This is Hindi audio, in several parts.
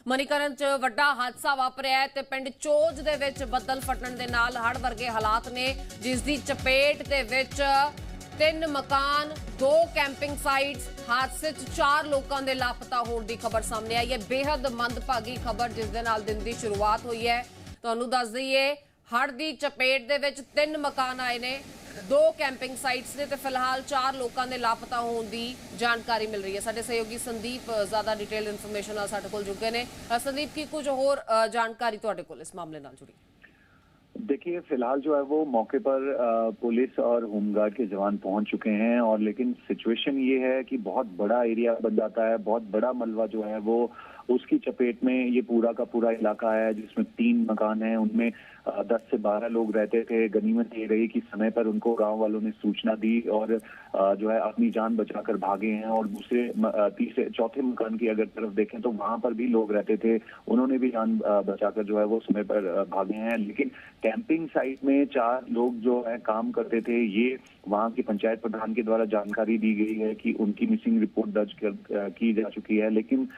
ਮਨੀਕਰਨ ਚ ਵੱਡਾ ਹਾਦਸਾ ਵਾਪਰਿਆ ਹੈ ਤੇ ਪਿੰਡ ਚੋਜ ਦੇ ਵਿੱਚ ਬੱਦਲ ਫਟਣ ਦੇ ਨਾਲ ਹੜ੍ਹ ਵਰਗੇ ਹਾਲਾਤ ਨੇ, ਜਿਸ ਦੀ ਚਪੇਟ ਦੇ ਵਿੱਚ 3 ਮਕਾਨ, 2 ਕੈਂਪਿੰਗ ਸਾਈਟਸ, ਹਾਦਸੇ 'ਚ 4 ਲੋਕਾਂ ਦੇ ਲਾਪਤਾ ਹੋਣ ਦੀ ਖਬਰ ਸਾਹਮਣੇ ਆਈ ਹੈ। ਬੇहद ਮੰਦਭਾਗੀ ਖਬਰ ਜਿਸ ਦੇ ਨਾਲ ਦਿਨ ਦੀ ਸ਼ੁਰੂਆਤ ਹੋਈ ਹੈ। ਤੁਹਾਨੂੰ ਦੱਸ ਦਈਏ, ਹੜ੍ਹ ਦੀ ਚਪੇਟ ਦੇ ਵਿੱਚ 3 ਮਕਾਨ ਆਏ ਨੇ, 2 ਕੈਂਪਿੰਗ ਸਾइट्स ने तो फिलहाल 4 लोगों के लापता होने की जानकारी मिल रही है। साडे सहयोगी संदीप ज़्यादा डिटेल इन्फॉर्मेशन नाल साडे कोल जुड़ गए हैं। संदीप की कुछ होर जानकारी तुहाडे कोल इस मामले नाल जुड़ी? देखिए, फिलहाल जो है वो मौके पर पुलिस और होमगार्ड के जवान पहुंच चुके हैं, और लेकिन सिचुएशन ये है कि बहुत बड़ा एरिया बन जाता है, बहुत बड़ा मलबा जो है वो उसकी चपेट में ये पूरा का पूरा इलाका है, जिसमें 3 मकान हैं, उनमें 10 से 12 लोग रहते थे। गनीमत ये रही कि समय पर उनको गांव वालों ने सूचना दी और जो है अपनी जान बचाकर भागे हैं। और दूसरे तीसरे चौथे मकान की अगर तरफ देखें तो वहां पर भी लोग रहते थे, उन्होंने भी जान बचाकर जो है वो समय पर भागे हैं। लेकिन कैंपिंग साइट में 4 लोग जो है काम करते थे, ये वहां के पंचायत प्रधान के द्वारा जानकारी दी गई है कि उनकी मिसिंग रिपोर्ट दर्ज की जा चुकी है। लेकिन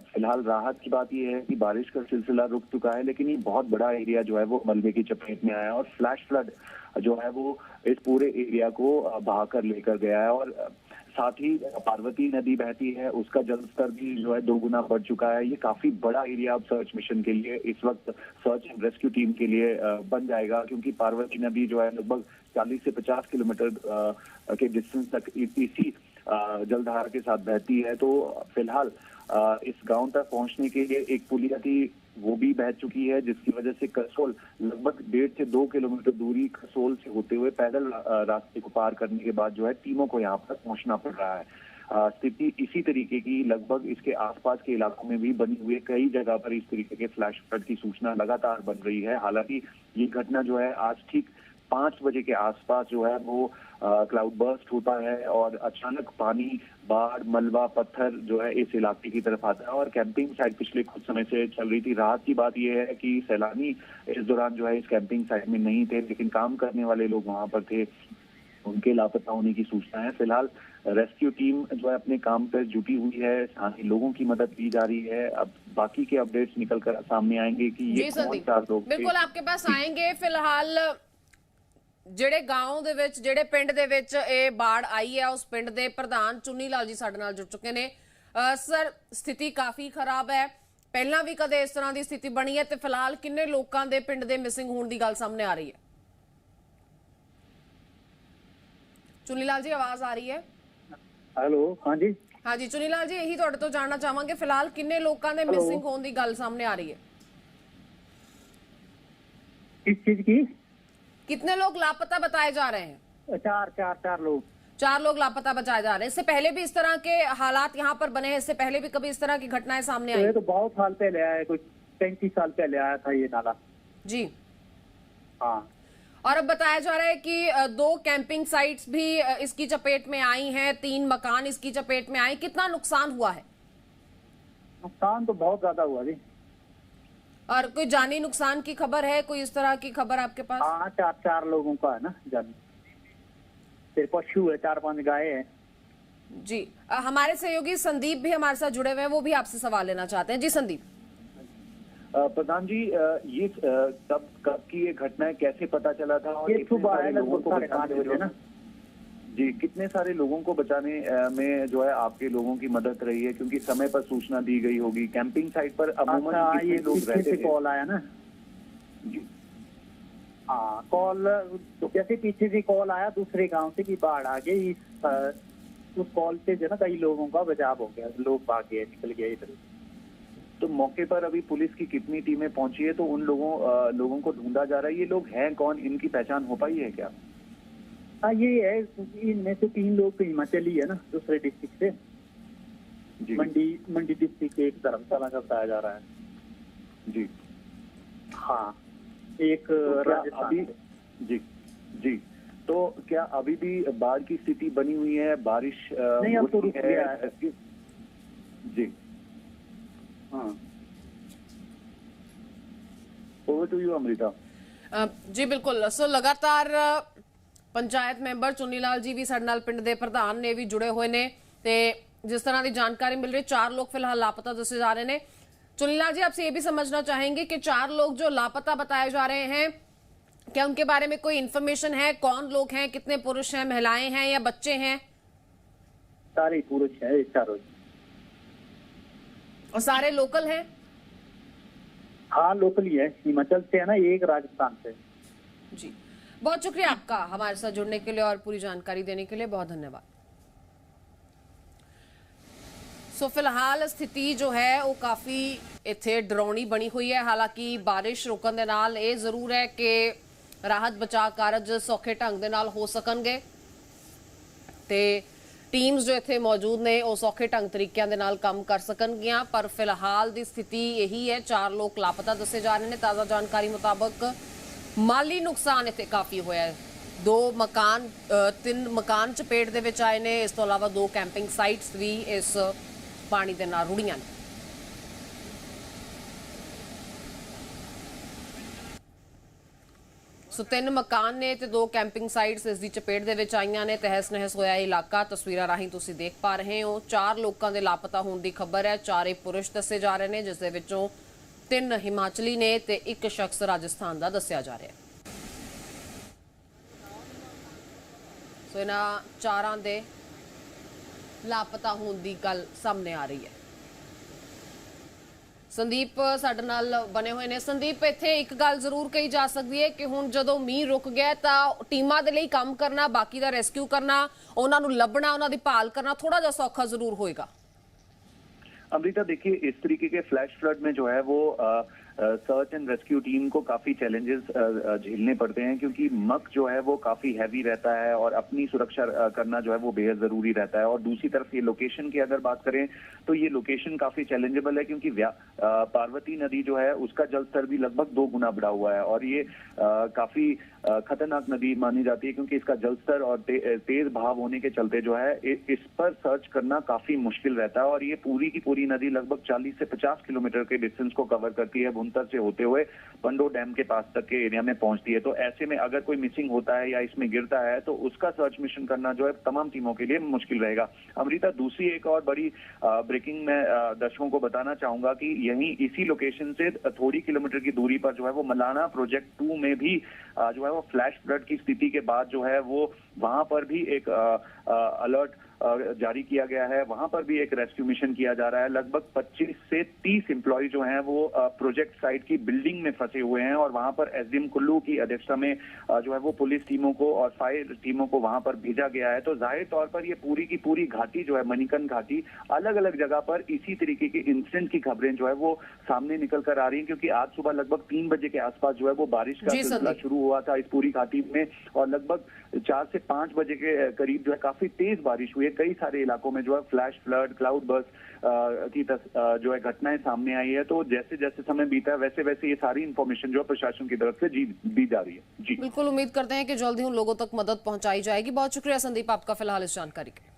फिलहाल राहत की बात यह है कि बारिश का सिलसिला रुक चुका है, लेकिन ये बहुत बड़ा एरिया जो है वो मलबे की चपेट में आया है और फ्लैश फ्लड जो है वो इस पूरे एरिया को बहाकर लेकर गया है। और साथ ही पार्वती नदी बहती है, उसका जलस्तर भी जो है 2 गुना बढ़ चुका है। ये काफी बड़ा एरिया अब सर्च मिशन के लिए, इस वक्त सर्च एंड रेस्क्यू टीम के लिए बन जाएगा, क्योंकि पार्वती नदी जो है लगभग 40 से 50 किलोमीटर के डिस्टेंस तक इसी जलधार के साथ बहती है। तो फिलहाल इस गांव तक पहुंचने के लिए एक पुलिया थी, वो भी बह चुकी है, जिसकी वजह से कसोल लगभग 1.5 से 2 किलोमीटर दूरी कसोल से होते हुए पैदल रास्ते को पार करने के बाद जो है टीमों को यहाँ पर पहुंचना पड़ रहा है। स्थिति इसी तरीके की लगभग इसके आसपास के इलाकों में भी बनी हुई है। कई जगह पर इस तरीके के फ्लैश फ्लड की सूचना लगातार बन रही है। हालांकि ये घटना जो है आज ठीक 5 बजे के आसपास जो है वो क्लाउड बर्स्ट होता है और अचानक पानी, बाढ़, मलबा, पत्थर जो है इस इलाके की तरफ आता है। और कैंपिंग साइट पिछले कुछ समय से चल रही थी। राहत की बात यह है कि सैलानी इस दौरान जो है इस कैंपिंग साइट में नहीं थे, लेकिन काम करने वाले लोग वहां पर थे, उनके लापता होने की सूचना है। फिलहाल रेस्क्यू टीम जो है अपने काम पर जुटी हुई है, स्थानीय लोगों की मदद की जा रही है। अब बाकी के अपडेट्स निकल कर सामने आएंगे कि ये कौन 4 लोग बिल्कुल आपके पास आएंगे। फिलहाल ਜਿਹੜੇ ਗਾਉਂ ਦੇ ਵਿੱਚ, ਜਿਹੜੇ ਪਿੰਡ ਦੇ ਵਿੱਚ ਇਹ ਬਾੜ ਆਈ ਹੈ, ਉਸ ਪਿੰਡ ਦੇ ਪ੍ਰਧਾਨ ਚੁੰਨੀ ਲਾਲ ਜੀ ਸਾਡੇ ਨਾਲ ਜੁੜ ਚੁੱਕੇ ਨੇ। ਸਰ, ਸਥਿਤੀ ਕਾਫੀ ਖਰਾਬ ਹੈ, ਪਹਿਲਾਂ ਵੀ ਕਦੇ ਇਸ ਤਰ੍ਹਾਂ ਦੀ ਸਥਿਤੀ ਬਣੀ ਹੈ ਤੇ ਫਿਲਹਾਲ ਕਿੰਨੇ ਲੋਕਾਂ ਦੇ ਪਿੰਡ ਦੇ ਮਿਸਿੰਗ ਹੋਣ ਦੀ ਗੱਲ ਸਾਹਮਣੇ ਆ ਰਹੀ ਹੈ? ਚੁੰਨੀ ਲਾਲ ਜੀ, ਆਵਾਜ਼ ਆ ਰਹੀ ਹੈ? ਹੈਲੋ, ਹਾਂਜੀ ਹਾਂਜੀ ਚੁੰਨੀ ਲਾਲ ਜੀ, ਇਹੀ ਤੁਹਾਡੇ ਤੋਂ ਜਾਣਨਾ ਚਾਹਾਂਗੇ, ਫਿਲਹਾਲ ਕਿੰਨੇ ਲੋਕਾਂ ਦੇ ਮਿਸਿੰਗ ਹੋਣ ਦੀ ਗੱਲ ਸਾਹਮਣੇ ਆ ਰਹੀ ਹੈ? किस चीज की? कितने लोग लापता बताए जा रहे हैं? 4 लोग। 4 लोग लापता बताए जा रहे हैं। इससे पहले भी इस तरह के हालात यहाँ पर बने हैं? इससे पहले भी कभी इस तरह की घटनाएं सामने आई? ये तो बहुत साल पहले आया है, कुछ 35 साल पहले आया था ये नाला जी। हाँ। और अब बताया जा रहा है कि 2 कैंपिंग साइट्स भी इसकी चपेट में आई हैं, 3 मकान इसकी चपेट में आए। कितना नुकसान हुआ है? नुकसान तो बहुत ज्यादा हुआ जी। और कोई जानी नुकसान की खबर है? कोई इस तरह की खबर आपके पास? हाँ, 4 लोगों का है ना जानी। फिर पशु है, 4-5 गाय है जी। हमारे सहयोगी संदीप भी हमारे साथ जुड़े हुए हैं, वो भी आपसे सवाल लेना चाहते हैं। जी संदीप। प्रधान जी, ये कब की ये घटना है, कैसे पता चला था? और ये सुबह है लगभग 5:30 बजे ना जी, कितने सारे लोगों को बचाने में जो है आपके लोगों की मदद रही है, क्योंकि समय पर सूचना दी गई होगी? कैंपिंग साइट पर अमूमन कितने लोग रहते थे? कॉल आया ना जी। हाँ, कॉल जैसे पीछे से कॉल आया दूसरे गांव से कि बाढ़ आ गई, उस कॉल से जो ना कई लोगों का बचाव हो गया, लोग भाग गए, निकल गए इधर। तो मौके पर अभी पुलिस की कितनी टीमें पहुंची है? तो उन लोगों को ढूंढा जा रहा है। ये लोग हैं कौन, इनकी पहचान हो पाई है क्या? हाँ, ये है, इनमें से 3 लोग तो हिमाचली है ना, दूसरे डिस्ट्रिक्ट से जी। मंडी डिस्ट्रिक्ट के एक धर्मशाला का बताया जा रहा है जी। हाँ, एक तो राजस्थान अभी जी जी तो क्या अभी भी बाढ़ की स्थिति बनी हुई है? बारिश नहीं, अब तो रुक गया है जी। हाँ, ओवर टू यू अमृता। जी बिल्कुल। सो लगातार पंचायत मैंबर चुन्नी लाल जी भी साडे नाल, पिंड दे प्रधान ने भी जुड़े हुए ने ते जिस तरह की जानकारी मिल रही, 4 लोग फिलहाल लापता दसे जा रहे हैं। चुनीलाल जी, आपसे ये भी समझना चाहेंगे कि 4 लोग जो लापता बताए जा रहे हैं, क्या उनके बारे में कोई इन्फॉर्मेशन है? कौन लोग हैं, कितने पुरुष हैं, महिलाएं हैं या बच्चे हैं? सारे पुरुष है, चारों। और सारे लोकल हैं? हाँ, लोकल ही है, हिमाचल से है ना, एक राजस्थान से। जी, बहुत शुक्रिया आपका हमारे साथ जुड़ने के लिए और पूरी जानकारी देने के लिए, बहुत धन्यवाद। सो फिलहाल स्थिति जो है वो काफी इत्थे डरावनी बनी हुई है। हालांकि बारिश रुकन दे नाल ये जरूर है कि राहत बचाव कारज सौखे ढंग दे नाल हो सकणगे ते टीम्स जो इत्थे मौजूद ने वो सौखे ढंग तरीकों के नाल काम कर सकणगियां। पर फिलहाल की स्थिति यही है, 4 लोग लापता दसे जा रहे हैं। ताज़ा जानकारी मुताबक माली नुकसान इत्थे काफ़ी होया है। 3 मकान चपेट दे विच आए ने। इस तो अलावा 2 कैंपिंग साइट्स भी इस पानी दे नाल रुड़ियां ने। सो 3 मकान ने ते 2 कैंपिंग साइट्स इस दी चपेट दे विच आईयां ने। तहस नहस होया इलाका तस्वीरां राहीं तुसीं देख पा रहे हो। 4 लोगों के लापता होने की खबर है। 4 पुरुष दसे जा रहे हैं, जिस दे विचों 3 हिमाचली ने ते 1 शख्स राजस्थान का दस्या जा रहा है। सो इन्हां 4 दे लापता होने की गल सामने आ रही है। संदीप साडे नाल बने हुए ने। संदीप, इत्थे एक गल जरूर कही जा सकती है कि हुण जदों मींह रुक गया तो टीमां दे लई काम करना, बाकी दा रेस्क्यू करना, उन्हां नूं लभना, उन्हां दी भाल करना थोड़ा जिहा सौखा जरूर होएगा। अमृता, देखिए, इस तरीके के फ्लैश फ्लड में जो है वो सर्च एंड रेस्क्यू टीम को काफी चैलेंजेस झेलने पड़ते हैं, क्योंकि मक जो है वो काफी हैवी रहता है और अपनी सुरक्षा करना जो है वो बेहद जरूरी रहता है। और दूसरी तरफ ये लोकेशन की अगर बात करें तो ये लोकेशन काफी चैलेंजेबल है, क्योंकि पार्वती नदी जो है उसका जल स्तर भी लगभग 2 गुना बढ़ा हुआ है और ये काफी खतरनाक नदी मानी जाती है, क्योंकि इसका जल स्तर और तेज बहाव होने के चलते जो है इस पर सर्च करना काफी मुश्किल रहता है। और ये पूरी की पूरी नदी लगभग 40 से 50 किलोमीटर के डिस्टेंस को कवर करती है, भुंतर से होते हुए पंडो डैम के पास तक के एरिया में पहुंचती है। तो ऐसे में अगर कोई मिसिंग होता है या इसमें गिरता है तो उसका सर्च मिशन करना जो है तमाम टीमों के लिए मुश्किल रहेगा। अमृता, दूसरी एक और बड़ी ब्रेकिंग में दर्शकों को बताना चाहूंगा कि यहीं इसी लोकेशन से थोड़ी किलोमीटर की दूरी पर जो है वो मलाना प्रोजेक्ट 2 में भी जो है वो फ्लैश फ्लड की स्थिति के बाद जो है वो वहां पर भी एक अलर्ट जारी किया गया है। वहां पर भी एक रेस्क्यू मिशन किया जा रहा है। लगभग 25 से 30 एम्प्लॉय जो हैं वो प्रोजेक्ट साइट की बिल्डिंग में फंसे हुए हैं और वहां पर एसडीएम कुल्लू की अध्यक्षता में जो है वो पुलिस टीमों को और फायर टीमों को वहां पर भेजा गया है। तो जाहिर तौर पर ये पूरी की पूरी घाटी जो है, मणिकर्ण घाटी, अलग अलग जगह पर इसी तरीके के इंसिडेंट की खबरें जो है वो सामने निकल कर आ रही है, क्योंकि आज सुबह लगभग 3 बजे के आसपास जो है वो बारिश का सिलसिला शुरू हुआ था इस पूरी घाटी में और लगभग 4 से 5 बजे के करीब जो है काफी तेज बारिश हुई है। कई सारे इलाकों में जो है फ्लैश फ्लड, क्लाउड बर्स्ट की जो है घटनाएं सामने आई है। तो जैसे जैसे समय बीता है वैसे वैसे ये सारी इंफॉर्मेशन जो है प्रशासन की तरफ से दी जा रही है। जी बिल्कुल, उम्मीद करते हैं कि जल्द ही उन लोगों तक मदद पहुंचाई जाएगी। बहुत शुक्रिया संदीप आपका फिलहाल इस जानकारी के लिए।